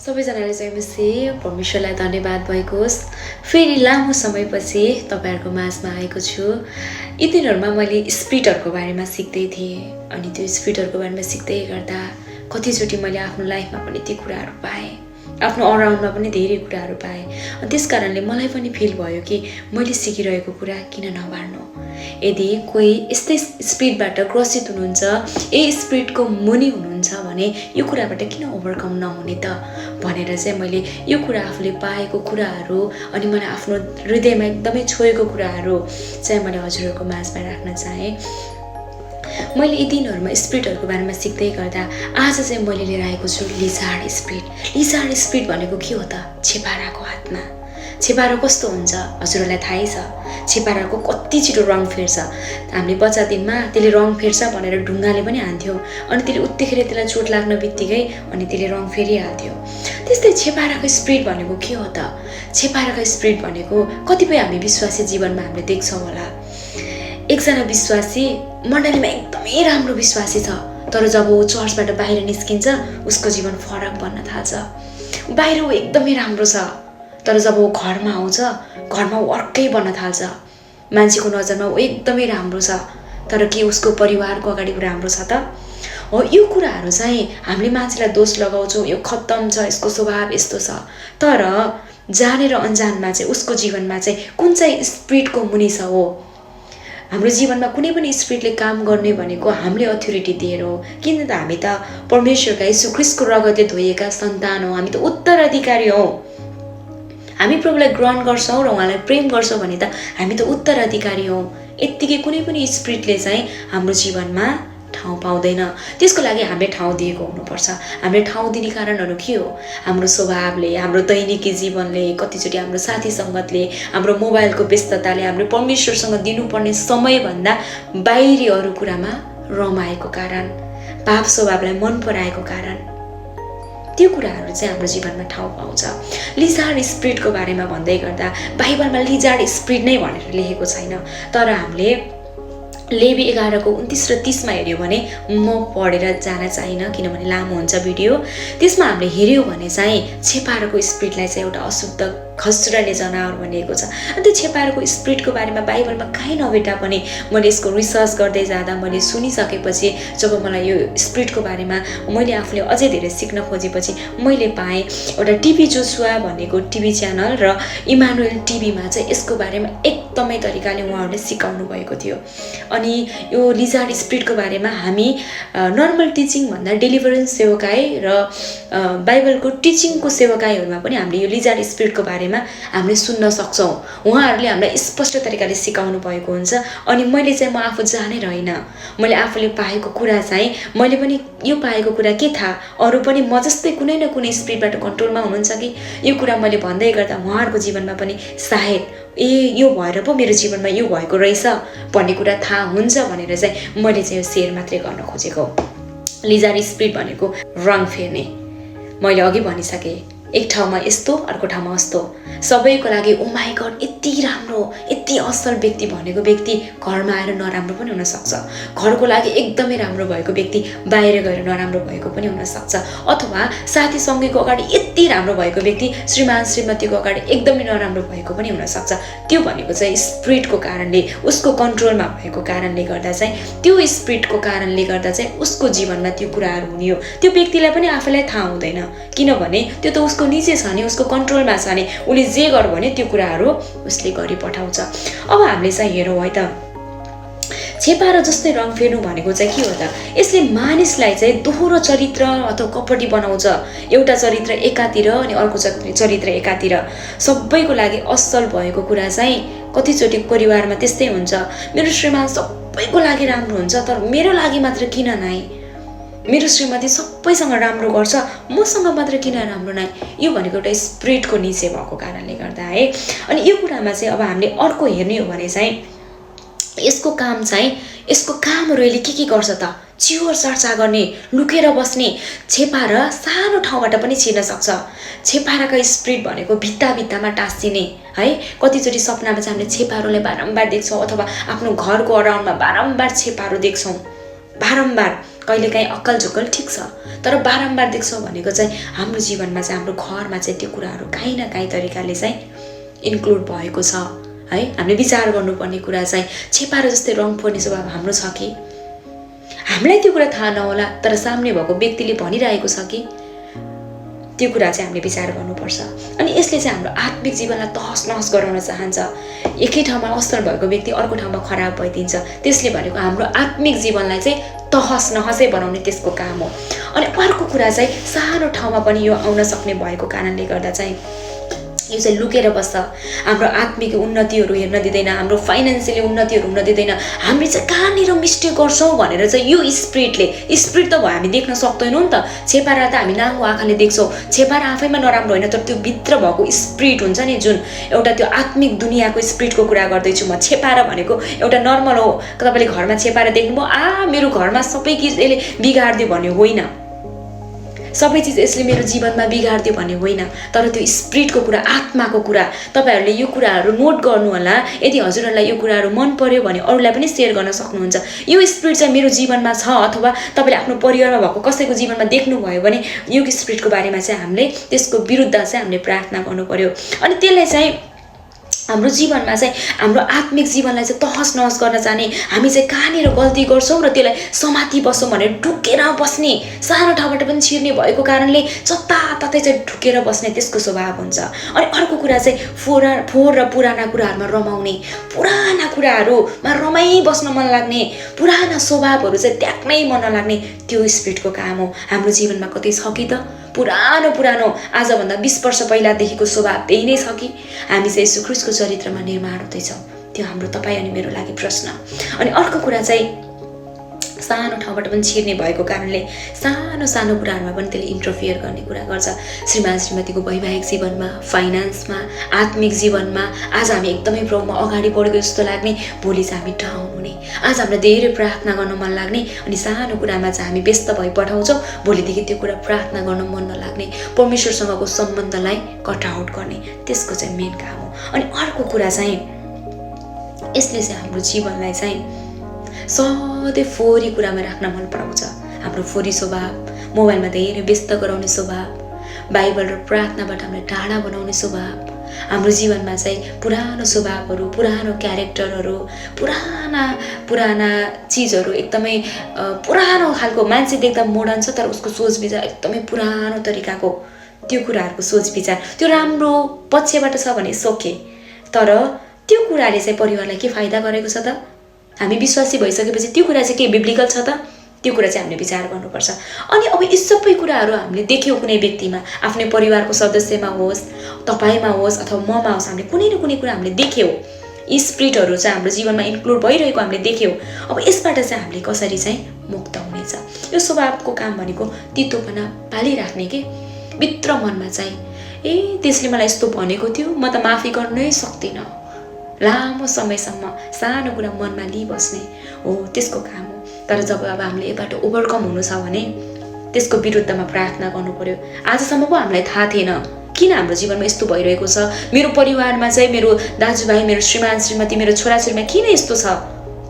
सबैजनाले चाहिँ परमेश्वरलाई धन्यवाद भएको होस्। फेरि लामो समयपछि तपाईहरुको माझमा आएको छु। यी दिनहरुमा मैले स्पिरिटहरुको बारेमा सिक्दै थिएँ अनि त्यो स्पिरिटहरुको बारेमा सिक्दै गर्दा कतिचोटी मैले आफ्नो लाइफमा पनि ती कुराहरु पाएँ, आफ्नो अराउन्डमा पनि धेरै कुराहरु पाएँ। अनि त्यसकारणले मलाई पनि फिल भयो कि मैले सिकिरहेको कुरा किन नबाड्नु। यदि कोही यस्तै स्पिरिटबाट ग्रसित हुनुहुन्छ, यही स्पिरिटको मुनि हुनुहुन्छ भने यो कुराबाट किन ओभरकम नहुने त भनेर चाहिँ मैले यो कुरा आफूले पाएको कुराहरु अनि मलाई आफ्नो हृदयमा एकदमै छोएको कुराहरु चाहिँ मैले हजुरहरुको माझमा राख्न चाहे। मैले यी दिनहरुमा स्पिरिटहरुको बारेमा सिक्दै गर्दा आज चाहिँ मैले लिएर आएको छु लिजार्ड स्पिरिट। लिजार्ड स्पिरिट भनेको के हो त? छेपाराको हातमा। छेपारा कस्तो हुन्छ हजुरहरुलाई थाहै छ। छेपाराको कति छिटो रङ फेर्छ। हामीले बच्चा दिनमा त्यसले रङ फेर्छ भनेर ढुङ्गाले पनि हान्थ्यो अनि त्यसले उत्तिखेर त्यसलाई चोट लाग्न बित्तिकै अनि त्यसले रङ फेरिहाल्थ्यो। त्यस्तै छेपाराको स्पिरिट भनेको के हो त? छेपाराको स्पिरिट भनेको कतिपय हामी विश्वासी जीवनमा हामीले देख्छौं होला। एकजना विश्वासी मण्डलीमा एकदमै राम्रो विश्वासी छ, तर जब ऊ चर्चबाट बाहिर निस्किन्छ उसको जीवन फरक बन्न थाल्छ। बाहिर ऊ एकदमै राम्रो छ, तर जब ऊ घरमा आउँछ घरमा ऊ अर्कै बन्न थाल्छ। मान्छेको नजरमा ऊ एकदमै राम्रो छ, तर के उसको परिवारको अगाडि राम्रो छ त? हो, यो कुराहरु चाहिँ हामीले मान्छेलाई दोष लगाउँछौं, यो खत्तम छ, यसको स्वभाव यस्तो छ। तर जानेर अनजानमा चाहिँ उसको जीवनमा चाहिँ कुन चाहिँ स्पिरिटको मुनि छ हो। हाम्रो जीवनमा कुनै पनि स्पिरिटले काम गर्ने भनेको हामीले अथोरिटी दिएर हो। किन त हामी त परमेश्वरका येशू ख्रीष्टको रगतले धोइएका सन्तान हौ। हामी त उत्तराधिकारी हौ। हामी प्रभुलाई ग्रहण गर्छौं र उहाँलाई प्रेम गर्छौं भने त हामी त उत्तराधिकारी हौ। यतिकै कुनै पनि स्पिरिटले चाहिँ हाम्रो जीवनमा ठाउँ पाउँदैन। त्यसको लागि हामीले ठाउँ दिएको हुनुपर्छ। हामीले ठाउँ दिने कारणहरु के हो? हाम्रो स्वभावले, हाम्रो दैनिकी जीवनले, कतिचोटी हाम्रो साथी संगतले, हाम्रो मोबाइलको व्यस्तताले, हाम्रो परमेश्वरसँग दिनुपर्ने समय भन्दा बाहिरी अरु कुरामा रमाएको कारण, पाप स्वभावलाई मन पराएको कारण त्यो कुराहरु चाहिँ हाम्रो जीवनमा ठाउँ पाउँछ। लिजार्ड स्पिरिटको बारेमा भन्दै गर्दा बाइबलमा लिजार्ड स्पिरिट नै भनेर लेखेको छैन, तर हामीले लेवी 11 को 29 र 30 मा हेर्यो भने म पढेर जान चाहिन किनभने लामो हुन्छ भिडियो। त्यसमा हामीले हेर्यो भने चाहिँ छेपाराको स्पिरिटलाई चाहिँ एउटा अशुद्ध खस्रले जनावर भनिएको छ। अनि त्यो छेपाराको स्पिरिटको बारेमा बाइबलमा कहीँ नभेटा पनि मैले यसको रिसर्च गर्दै जाँदा मैले सुनिसकेपछि जब मलाई यो स्पिरिटको बारेमा मैले आफूले अझै धेरै सिक्न खोजेपछि मैले पाएँ एउटा टिभी जोसुवा भनेको टिभी च्यानल र इमानुएल टिभीमा चाहिँ यसको बारेमा एकदमै तरिकाले उहाँहरूले सिकाउनु भएको थियो। अनि यो लिजार्ड स्पिरिटको बारेमा हामी नर्मल टिचिङ भन्दा डेलिभरेन्स सेवकाई र बाइबलको टिचिङको सेवकाईहरुमा पनि हामीले यो लिजार्ड स्पिरिटको बारेमा हामीले सुन्न सक्छौं। उहाँहरूले हामीलाई स्पष्ट तरिकाले सिकाउनु भएको हुन्छ। अनि मैले चाहिँ म आफू जानेर हैन, मैले आफूले पाएको कुरा चाहिँ मैले पनि यो पाएको कुरा के थाहा अरु पनि म जस्तै कुनै न कुनै स्पिरिटबाट कन्ट्रोलमा हुनुहुन्छ कि यो कुरा मैले भन्दै गर्दा उहाँहरुको जीवनमा पनि सायद यो भएर पो मेरो जीवनमा यो भएको रहेछ भन्ने कुरा थाहा हुन्छ भनेर चाहिँ मैले चाहिँ यो शेयर मात्रै गर्न खोजेको। लिजार्ड स्पिरिट भनेको रङ फेर्ने। मैले अघि भनिसके, एक ठाउँमा यस्तो अर्को ठाउँमा यस्तो। सबैको लागि ओ माय गॉड यति राम्रो यति असल व्यक्ति भनेको व्यक्ति घरमा आएर नराम्रो पनि हुन सक्छ। घरको लागि एकदमै राम्रो भएको व्यक्ति बाहिर गएर नराम्रो भएको पनि हुन सक्छ। अथवा साथी सँगैको अगाडि यति राम्रो भएको व्यक्ति श्रीमान श्रीमतीको अगाडि एकदमै नराम्रो भएको पनि हुन सक्छ। त्यो भनेको चाहिँ स्पिरिटको कारणले, उसको कन्ट्रोलमा भएको कारणले गर्दा चाहिँ त्यो स्पिरिटको कारणले गर्दा चाहिँ उसको जीवनमा त्यो कुराहरु हुने हो। त्यो व्यक्तिलाई पनि आफैलाई थाहा हुँदैन किनभने त्यो त उसको निजी छ नि, उसको कन्ट्रोलमा छ नि। उले जे गर भने त्यो कुराहरु उसले गरि पठाउँछ। अब हामीले चाहिँ हेरौँ है त छेपारा जस्तै रङ फेर्नु भनेको चाहिँ के हो त? यसले मानिसलाई चाहिँ दोहोरो चरित्र अथवा कपटी बनाउँछ। एउटा चरित्र एकातिर अनि अर्को चरित्र एकातिर। सबैको लागि असल भएको कुरा चाहिँ कतिचोटी परिवारमा त्यस्तै हुन्छ। मेरो श्रीमान सबैको लागि राम्रो हुन्छ तर मेरो लागि मात्र किन नै? मेरो श्रीमती सबैसँग राम्रो गर्छ मसँग मात्र किन राम्रो नै? यो भनेको एउटा स्पिरिटको निचे भएको कारणले गर्दा है। अनि यो कुरामा चाहिँ अब हामीले अर्को हेर्ने हो भने चाहिँ यसको काम चाहिँ यसको कामहरु यसले के गर्छ त? चिवर चर्चा गर्ने, लुकेर बस्ने। छेपारा सानो ठाउँबाट पनि छिर्न सक्छ। छेपाराका स्पिरिट भनेको भित्ता भित्तामा टाँसिने है। कतिचोटी सपनामा चाहिँ हामीले छेपारोलाई बारम्बार देख्छौं अथवा आफ्नो घरको अराउन्डमा बारम्बार छेपारो देख्छौं। बारम्बार कहिलेकाहीँ अक्कल झुक्कल ठिक छ, तर बारम्बार देख्छौँ भनेको चाहिँ हाम्रो जीवनमा चाहिँ हाम्रो घरमा चाहिँ त्यो कुराहरू काहीँ न काहीँ तरिकाले चाहिँ इन्क्लुड भएको छ है। हामीले विचार गर्नुपर्ने कुरा चाहिँ छेपारो जस्तै रङ पर्ने स्वभाव हाम्रो छ कि? हामीलाई त्यो कुरा थाहा नहोला तर सामने भएको व्यक्तिले भनिरहेको छ कि? त्यो कुरा चाहिँ हामीले विचार गर्नुपर्छ। अनि यसले चाहिँ हाम्रो आत्मिक जीवनलाई तहस नहस गराउन चाहन्छ। एकै ठाउँमा असल भएको व्यक्ति अर्को ठाउँमा खराब भइदिन्छ। त्यसले भनेको हाम्रो आत्मिक जीवनलाई चाहिँ तहस नहसै बनाउने त्यसको काम हो। अनि अर्को कुरा चाहिँ सानो ठाउँमा पनि यो आउन सक्ने भएको कारणले गर्दा चाहिँ यो चाहिँ लुकेर बस्छ। हाम्रो आत्मिक उन्नतिहरू हेर्न दिँदैन, हाम्रो फाइनेन्सियली उन्नतिहरू हुन दिँदैन। हामी चाहिँ कहाँनिर मिस्टेक गर्छौँ भनेर चाहिँ यो स्पिरिट त भयो हामी देख्न सक्दैनौँ नि त। छेपारा त हामी नाङ्गो आँखाले देख्छौँ, छेपारा आफैमा नराम्रो होइन, तर त्यो भित्र भएको स्पिरिट हुन्छ नि, जुन एउटा त्यो आत्मिक दुनियाँको स्पिरिटको कुरा गर्दैछु म। छेपारा भनेको एउटा नर्मल हो। तपाईँले घरमा छेपारा देख्नुभयो, मेरो घरमा सबै चिज यसले बिगारिदियो भन्ने होइन, सबै चिज यसले मेरो जीवनमा बिगारिदियो भन्ने होइन, तर त्यो स्पिरिटको कुरा, आत्माको कुरा। तपाईँहरूले यो कुराहरू नोट गर्नुहोला। यदि हजुरहरूलाई यो कुराहरू मन पर्यो भने अरूलाई पनि सेयर गर्न सक्नुहुन्छ। यो स्पिरिट चाहिँ मेरो जीवनमा छ, अथवा तपाईँले आफ्नो परिवारमा भएको कसैको जीवनमा देख्नुभयो भने यो स्पिरिटको बारेमा चाहिँ हामीले त्यसको विरुद्ध चाहिँ हामीले प्रार्थना गर्नु पर्यो। अनि त्यसलाई चाहिँ हाम्रो जीवनमा चाहिँ हाम्रो आत्मिक जीवनलाई चाहिँ तहस नहस गर्न जाने, हामी चाहिँ कहाँनिर गल्ती गर्छौँ र त्यसलाई समाति बस्छौँ भनेर ढुकेर बस्ने, सानो ठाउँबाट पनि छिर्ने भएको कारणले जताततै चाहिँ ढुकेर बस्ने त्यसको स्वभाव हुन्छ। अनि अर्को कुरा चाहिँ फोहोर र पुराना कुराहरूमा रमाउने, पुराना कुराहरूमा रमाइ बस्न मन लाग्ने, पुराना स्वभावहरू चाहिँ त्याग्नै मन नलाग्ने, त्यो स्पिरिटको काम हो। हाम्रो जीवनमा कतै छ कि त पुरानो आजभन्दा 20 वर्ष पहिलादेखिको स्वभाव त्यही नै छ कि? हामी चाहिँ यीशु ख्रीष्टको चरित्रमा निर्माण हुँदैछौँ? त्यो हाम्रो तपाईँ अनि मेरो लागि प्रश्न। अनि अर्को कुरा चाहिँ सानो ठाउँबाट पनि छिर्ने भएको कारणले सानो सानो कुराहरूमा पनि त्यसले इन्टरफियर गर्ने कुरा गर्छ। श्रीमान श्रीमतीको वैवाहिक जीवनमा, फाइनेन्समा, आत्मिक जीवनमा आज हामी एकदमै प्रभुमा अगाडि बढेको जस्तो लाग्ने, भोलि चाहिँ हामी डाउन हुने। आज हामीलाई धेरै प्रार्थना गर्न मन लाग्ने, अनि सानो कुरामा चाहिँ हामी व्यस्त भइ पठाउँछौँ, भोलिदेखि त्यो कुरा प्रार्थना गर्न मन नलाग्ने, परमेश्वरसँगको सम्बन्धलाई कट आउट गर्ने, त्यसको चाहिँ मेन काम हो। अनि अर्को कुरा चाहिँ यसले चाहिँ हाम्रो जीवनलाई चाहिँ सधैँ फोहोरी कुरामा राख्न मन पराउँछ। हाम्रो फोहोरी स्वभाव, मोबाइलमा धेरै व्यस्त गराउने स्वभाव, बाइबल र प्रार्थनाबाट हामीलाई टाढा बनाउने स्वभाव, हाम्रो जीवनमा चाहिँ पुरानो स्वभावहरू, पुरानो क्यारेक्टरहरू, पुराना चिजहरू, एकदमै पुरानो खालको मान्छे देख्दा मोडर्न छ तर उसको सोच विचार एकदमै पुरानो तरिकाको, त्यो कुराहरूको सोच विचार त्यो राम्रो पक्षबाट छ भने सोके, तर त्यो कुराले चाहिँ परिवारलाई के फाइदा गरेको छ त? हामी विश्वासी भइसकेपछि त्यो कुरा चाहिँ के बिब्लिकल छ त? त्यो कुरा चाहिँ हामीले विचार गर्नुपर्छ। अनि अब यी सबै कुराहरू हामीले देख्यौँ कुनै व्यक्तिमा, आफ्नै परिवारको सदस्यमा होस्, तपाईँमा होस् अथवा ममा होस्, हामीले कुनै न कुनै कुरा हामीले देख्यौँ, यी स्पिरिटहरू चाहिँ हाम्रो जीवनमा इन्क्लुड भइरहेको हामीले देख्यौँ। अब यसबाट चाहिँ हामीले कसरी चाहिँ मुक्त हुनेछ? यो स्वभावको काम भनेको तितोपना पालिराख्ने के भित्र मनमा चाहिँ, त्यसले मलाई यस्तो भनेको थियो, म त माफी गर्नै सक्दिनँ, लामो समयसम्म सानो कुरा मनमा लिइबस्ने हो, त्यसको काम हो। तर जब अब हामीले यबाट ओभरकम हुनु छ भने त्यसको विरुद्धमा प्रार्थना गर्नु पर्यो। आजसम्म पो हामीलाई थाहा थिएन किन हाम्रो जीवनमा यस्तो भइरहेको छ, मेरो परिवारमा चाहिँ मेरो दाजुभाइ, मेरो श्रीमान श्रीमती, मेरो छोराछोरीमा किन यस्तो छ,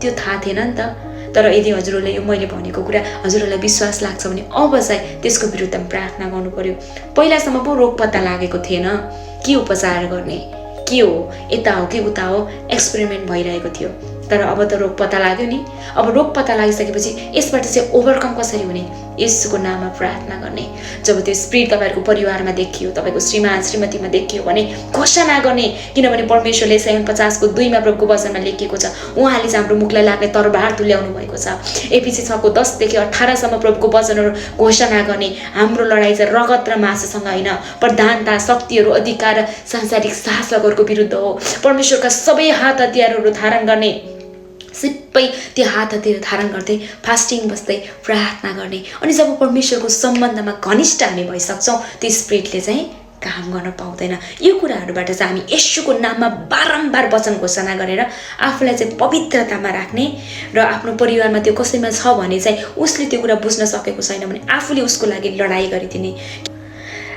त्यो थाहा थिएन नि त। तर यदि हजुरहरूले यो मैले भनेको कुरा हजुरहरूलाई विश्वास लाग्छ भने अब चाहिँ त्यसको विरुद्धमा प्रार्थना गर्नु पर्यो। पहिलासम्म पो रोग पत्ता लागेको थिएन, के उपचार गर्ने, के हो, यता हो कि उता हो, एक्सपेरिमेन्ट भइरहेको थियो। तर अब त रोग पत्ता लाग्यो नि। अब रोग पत्ता लागिसकेपछि यसबाट चाहिँ ओभरकम कसरी हुने? येशूको नाममा प्रार्थना गर्ने। जब त्यो स्पिरिट तपाईँहरूको परिवारमा देखियो, तपाईँको श्रीमान श्रीमतीमा देखियो भने घोषणा गर्ने, किनभने परमेश्वरले 49:2 प्रभुको वचनमा लेखिएको छ, उहाँले चाहिँ हाम्रो मुखलाई लाग्ने तरबार तुल्याउनु भएको छ। एफिसी 6:10 - 18 प्रभुको वचनहरू घोषणा गर्ने। हाम्रो लडाइँ चाहिँ रगत र मासुसँग होइन, प्रधानता, शक्तिहरू, अधिकार र सांसारिक शासकहरूको विरुद्ध हो। परमेश्वरका सबै हात हतियारहरू धारण गर्ने, सिप्पै त्यो हात हतियार धारण गर्दै फास्टिङ बस्दै प्रार्थना गर्ने। अनि जब परमेश्वरको सम्बन्धमा घनिष्ठ हामी भइसक्छौँ, त्यो स्पिरिटले चाहिँ काम गर्न पाउँदैन। यो कुराहरूबाट चाहिँ हामी येशूको नाममा बारम्बार वचन घोषणा गरेर आफूलाई चाहिँ पवित्रतामा राख्ने र आफ्नो परिवारमा त्यो कसैमा छ भने चाहिँ उसले त्यो कुरा बुझ्न सकेको छैन भने आफूले उसको लागि लडाइँ गरिदिने।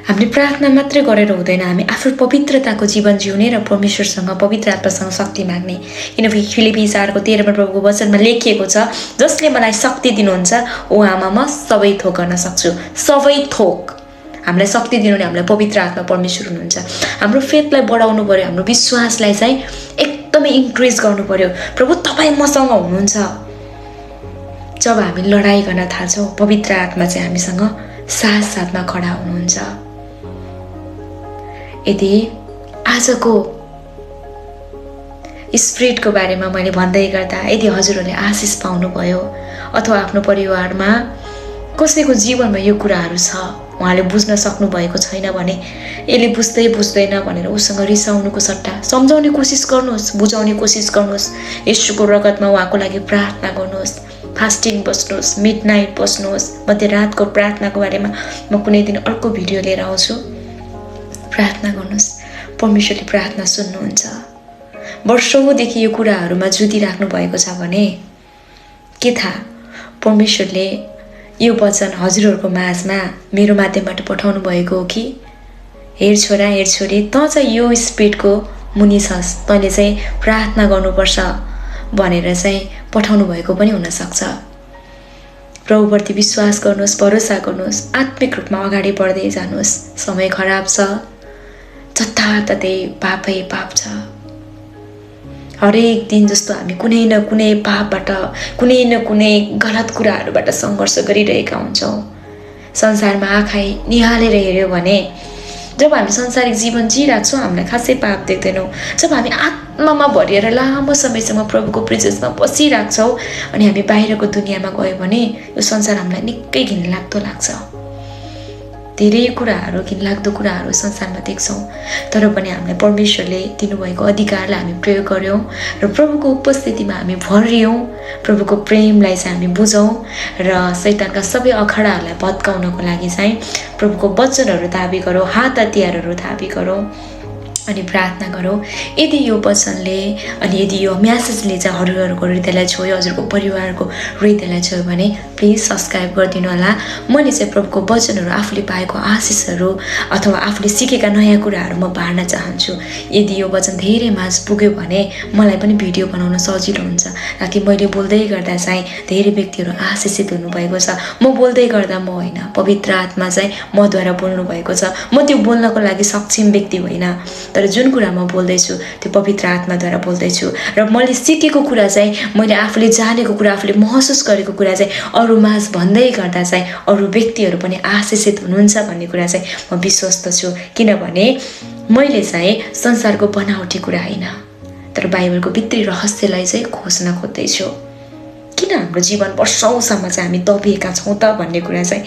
हामीले प्रार्थना मात्रै गरेर हुँदैन, हामी आफ्नो पवित्रताको जीवन जिउने र परमेश्वरसँग पवित्र आत्मासँग शक्ति माग्ने। किनकि फिलिपी 4:13 प्रभुको वचनमा लेखिएको छ, जसले मलाई शक्ति दिनुहुन्छ ओ आमा म सबै थोक गर्न सक्छु। सबै थोक हामीलाई शक्ति दिनुहुने हामीलाई पवित्र आत्मा परमेश्वर हुनुहुन्छ। हाम्रो फेथलाई बढाउनु पर्यो, हाम्रो विश्वासलाई चाहिँ एकदमै इन्क्रिज गर्नु पर्यो। प्रभु तपाईँ मसँग हुनुहुन्छ। जब हामी लडाइँ गर्न थाल्छौँ, पवित्र आत्मा चाहिँ हामीसँग साथमा खडा हुनुहुन्छ। यदि आजको स्पिरिटको बारेमा मैले भन्दै गर्दा यदि हजुरहरूले आशिष पाउनुभयो अथवा आफ्नो परिवारमा कसैको जीवनमा यो कुराहरू छ, उहाँले बुझ्न सक्नु भएको छैन भने यसले बुझ्दैन भनेर उसँग रिसाउनुको सट्टा सम्झाउने कोसिस गर्नुहोस्, बुझाउने कोसिस गर्नुहोस्। येशूको रगतमा उहाँको लागि प्रार्थना गर्नुहोस्, फास्टिङ बस्नुहोस्, मिडनाइट बस्नुहोस्। मध्यरातको प्रार्थनाको बारेमा म कुनै दिन अर्को भिडियो लिएर आउँछु। प्रार्थना गर्नुहोस्, परमेश्वरले प्रार्थना सुन्नुहुन्छ। वर्षौँदेखि यो कुराहरूमा जुधिराख्नु भएको छ भने के थाहा, परमेश्वरले यो वचन हजुरहरूको माझमा मेरो माध्यमबाट पठाउनु भएको हो कि हेर छोरा हेर छोरी, त चाहिँ यो स्पिरिटको मुनि छस्, तैँले चाहिँ प्रार्थना गर्नुपर्छ भनेर चाहिँ पठाउनु भएको पनि हुनसक्छ। प्रभुप्रति विश्वास गर्नुहोस्, भरोसा गर्नुहोस्, आत्मिक रूपमा अगाडि बढ्दै जानुहोस्। समय खराब छ, जताततै पापै पाप छ। हरेक दिन जस्तो हामी कुनै न कुनै पापबाट, कुनै न कुनै गलत कुराहरूबाट सङ्घर्ष गरिरहेका हुन्छौँ। संसारमा आँखा निहालेर हेऱ्यो भने जब हामी सांसारिक जीवन जिइरहेछौँ हामीलाई खासै पाप देख्दैनौँ। जब हामी आत्मामा भरिएर लामो समयसम्म प्रभुको प्रेजेन्समा बसिरहेछौँ अनि हामी बाहिरको दुनियाँमा गयो भने यो संसार हामीलाई निकै घिनलाग्दो लाग्छ। धेरै कुराहरू, घिनलाग्दो कुराहरू संसारमा देख्छौँ, तर पनि हामीलाई परमेश्वरले दिनुभएको अधिकारलाई हामी प्रयोग गऱ्यौँ र प्रभुको उपस्थितिमा हामी भरियौँ। प्रभुको प्रेमलाई चाहिँ हामी बुझौँ र शैतानका सबै अखडाहरूलाई भत्काउनको लागि चाहिँ प्रभुको वचनहरू धाबी गरौँ, हात हतियारहरू धाबी गरौँ अनि प्रार्थना गरौँ। यदि यो वचनले अनि यदि यो म्यासेजले चाहिँ हजुरहरूको हृदयलाई छोयो, हजुरको परिवारको हृदयलाई छोयो भने प्लिज सब्सक्राइब गरिदिनु होला। मैले चाहिँ प्रभुको वचनहरू, आफूले पाएको आशिषहरू अथवा आफूले सिकेका नयाँ कुराहरू म बाँड्न चाहन्छु। यदि यो वचन धेरै माझ पुग्यो भने मलाई पनि भिडियो बनाउन सजिलो हुन्छ, ताकि मैले बोल्दै गर्दा चाहिँ धेरै व्यक्तिहरू आशिषित हुनुभएको छ। म बोल्दै गर्दा म होइन, पवित्र आत्मा चाहिँ मद्वारा बोल्नु भएको छ। म त्यो बोल्नको लागि सक्षम व्यक्ति होइन, तर जुन कुरा म बोल्दैछु त्यो पवित्र आत्माद्वारा बोल्दैछु र मैले सिकेको कुरा चाहिँ, मैले आफूले जानेको कुरा, आफूले महसुस गरेको कुरा चाहिँ अरू माझ भन्दै गर्दा चाहिँ अरू व्यक्तिहरू पनि आशिषित हुनुहुन्छ भन्ने कुरा चाहिँ म विश्वस्त छु। किनभने मैले चाहिँ संसारको बनावटी कुरा होइन, तर बाइबलको भित्री रहस्यलाई चाहिँ खोज्न खोज्दैछु। किन हाम्रो जीवन वर्षौँसम्म चाहिँ हामी दबिएका छौँ त भन्ने कुरा चाहिँ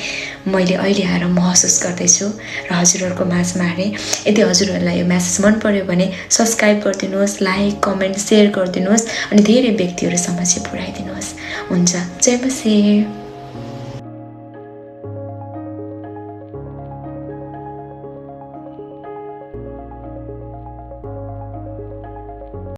मैले अहिले आएर महसुस गर्दैछु र हजुरहरूको माझमा हालेँ। यदि हजुरहरूलाई यो म्यासेज मन पर्यो भने सब्सक्राइब गरिदिनुहोस्, लाइक, कमेन्ट, सेयर गरिदिनुहोस् अनि धेरै व्यक्तिहरूसम्म चाहिँ पुर्याइदिनुहोस्। हुन्छ, जय मसीह।